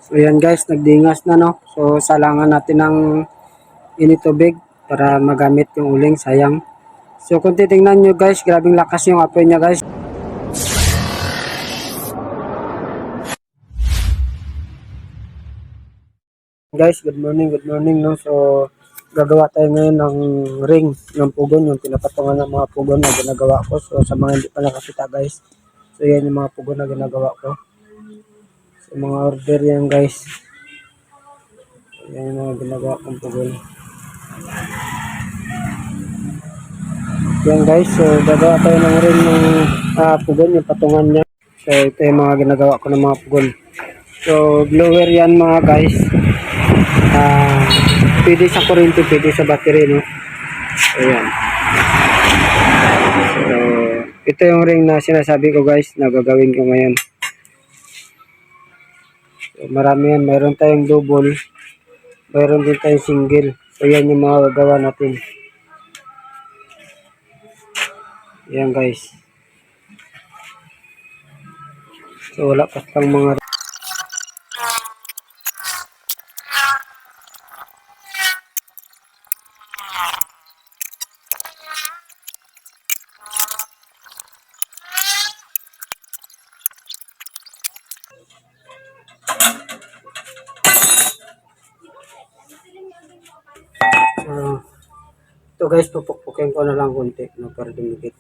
So yan guys, nagdingas na no. So salangan natin ng init tubig para magamit yung uling, sayang. So kung titingnan nyo guys, grabing lakas yung apoy niya guys. Guys, good morning no. So gagawa tayo ngayon ng ring ng pugon, yung pinapatungan ng mga pugon na ginagawa ko. So sa mga hindi pa nakakita guys, so yan yung mga pugon na ginagawa ko. So mga order yan guys. Yan yung mga ginagawa kong pugon. Yan guys, so gagawa tayo ng ring ng pugon, yung patungan niya. So ito yung mga ginagawa ko ng mga pugon. So blower yan mga guys. Pwede sa kuryente, pwede sa battery no. Ayan. So ito yung ring na sinasabi ko guys na gagawin ko ngayon. So, marami yan, mayroon tayong double, mayroon din tayong single. So yan yung mga gagawa natin. Yan guys. So wala pa pang mga ito guys, pupukpukin ko na lang konti no, para dumikit.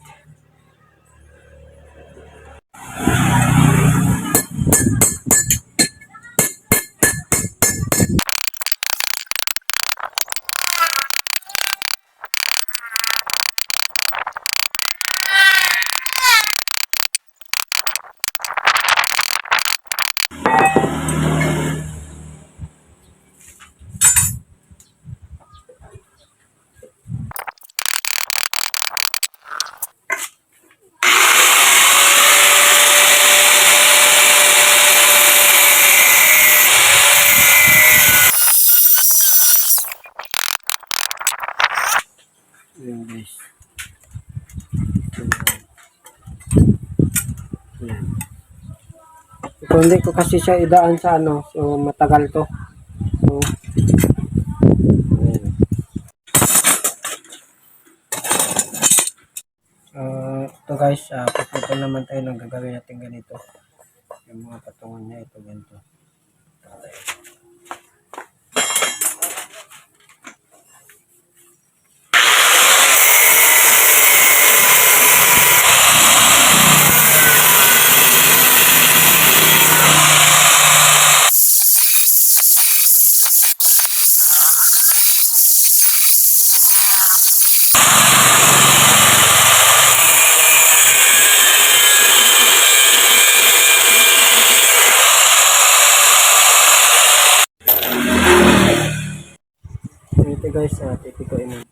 Ayan guys. Ayan. Kung hindi ko kasi siya idaan sa ano, so matagal to. So, ayan. So ito guys, pupunta naman tayo ng gagawin natin ganito. Yung mga patungan niya, ito ganito. Ito guys, titikuin mo.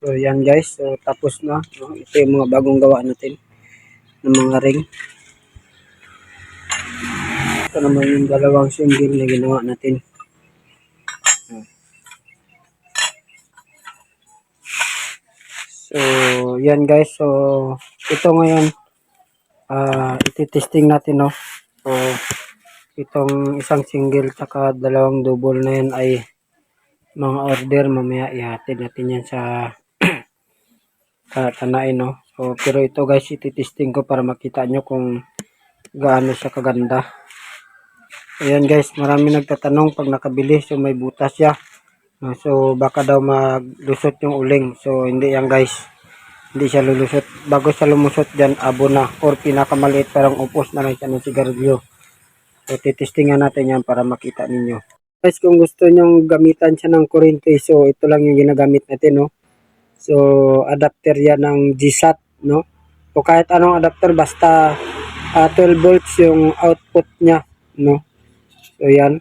So yan guys, so tapos na. No? Ito yung mga bagong gawa natin ng mga ring. Ito naman yung dalawang single na ginawa natin. So yan guys, so ito ngayon iti-testing natin no. So itong isang single tsaka dalawang double na yan ay mga order, mamaya ihatid natin yan sa Tanain no. So, pero ito guys, ititesting ko para makita nyo kung gaano siya kaganda. Ayan guys, marami nagtatanong pag nakabili. So, may butas siya. So, baka daw maglusot yung uling. So, hindi yan guys. Hindi siya lulusot. Bago siya lumusot dyan, abo na. Or pinakamaliit, parang upos na lang siya ng sigarilyo. So, titestingan natin yan para makita ninyo. Guys, kung gusto nyong gamitan siya ng kuryente, so ito lang yung ginagamit natin, no? So, adapter yan ng GSAT, no? O kahit anong adapter, basta 12 volts yung output niya, no? So, yan.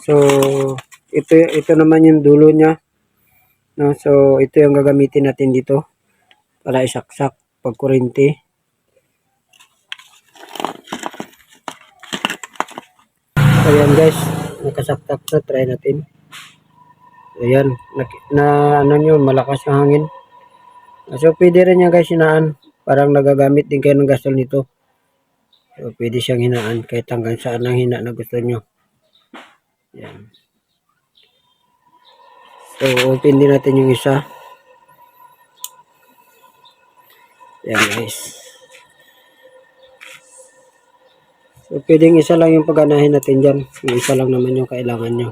So, ito naman yung dulo niya, no? So, ito yung gagamitin natin dito para isaksak pag kuryente. Ayan guys, nakasaktak na, try natin. Ayan, ano nyo, malakas ang hangin. So, pwede rin yan guys hinaan. Parang nagagamit din kayo ng gasol nito. So, pwede siyang hinaan kahit hanggang saan ang hina na gusto nyo. Ayan. So, open din natin yung isa. Ayan guys. So, pwedeng isa lang yung pagganahin natin dyan. Yung isa lang naman yung kailangan nyo.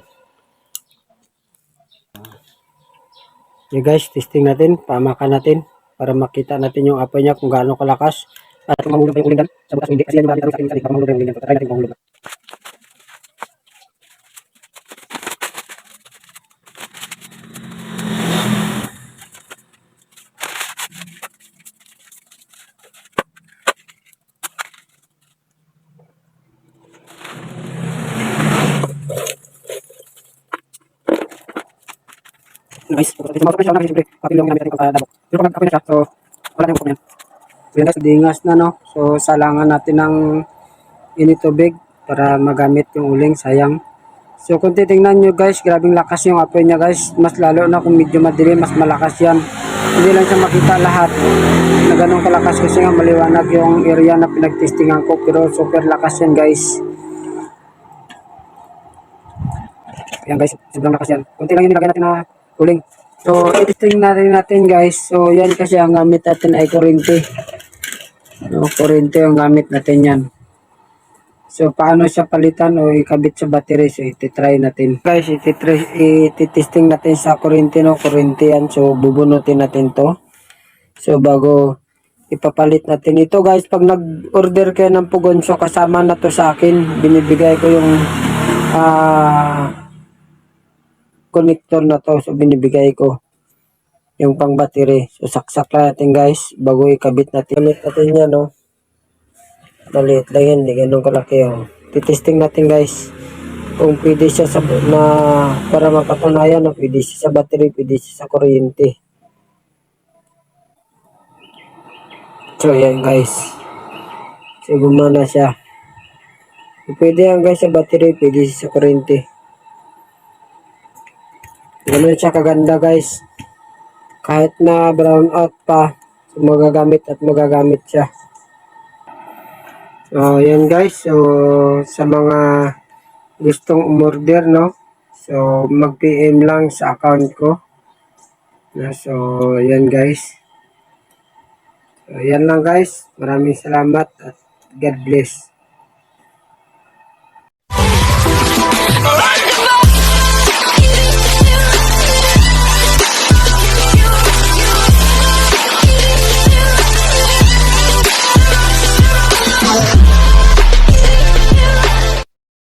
Okay guys, testing natin. Pamakan natin para makita natin yung apoy niya kung gaano kalakas. At kung mahulog pa yung uling dyan. Sa bukas hindi. Kasi yan yung gamit natin sa akin. Para mahulog pa yung uling dyan. Try natin kung mahulog. Guys, ito mga siya na kasi siyempre kapil yung ginamit natin pagkadabok. Pero pag apoy na siya, so wala na yung pokok niyan. So yun guys, dingas na no. So salangan natin ng init tubig para magamit yung uling, sayang. So kung titingnan nyo guys, grabing lakas yung apoy niya guys. Mas lalo na kung medyo madilim, mas malakas yan. Hindi lang siya makita lahat na ganun kalakas kasi nga maliwanag yung area na pinagtestingan ko. Pero super lakas yan guys. Ayan guys, sobrang lakas yan. Kunti lang yung nilagay natin na uling. So, itesting natin guys. So, yan kasi ang gamit natin ay kurente. No, kurente ang gamit natin yan. So, paano siya palitan o ikabit sa battery? So, ititry natin. Guys, ititesting natin sa kurente, no? Kurente yan. So, bubunutin natin to. So, bago ipapalit natin ito guys, pag nag-order kayo ng pugon, so kasama na to sa akin. Binibigay ko yung connector na to. So, binibigay ko yung pang battery. So, saksak lang natin guys bago ikabit natin. Ulit natin yan, no? Maliit lang yan, hindi ganun kalaki, oh. Titesting natin guys kung pwede siya sa na para mapatunayan na pwede siya sa battery, pwede siya sa kuryente. So, yan guys. So, gumana siya. So, pwede yan guys sa battery, pwede siya sa kuryente. Ganun siya kaganda guys. Kahit na brown out pa, so magagamit at magagamit siya. So, yan guys. So, sa mga gustong umorder, no? So, mag-PM lang sa account ko. So, yan guys. So, yan lang guys. Maraming salamat at God bless.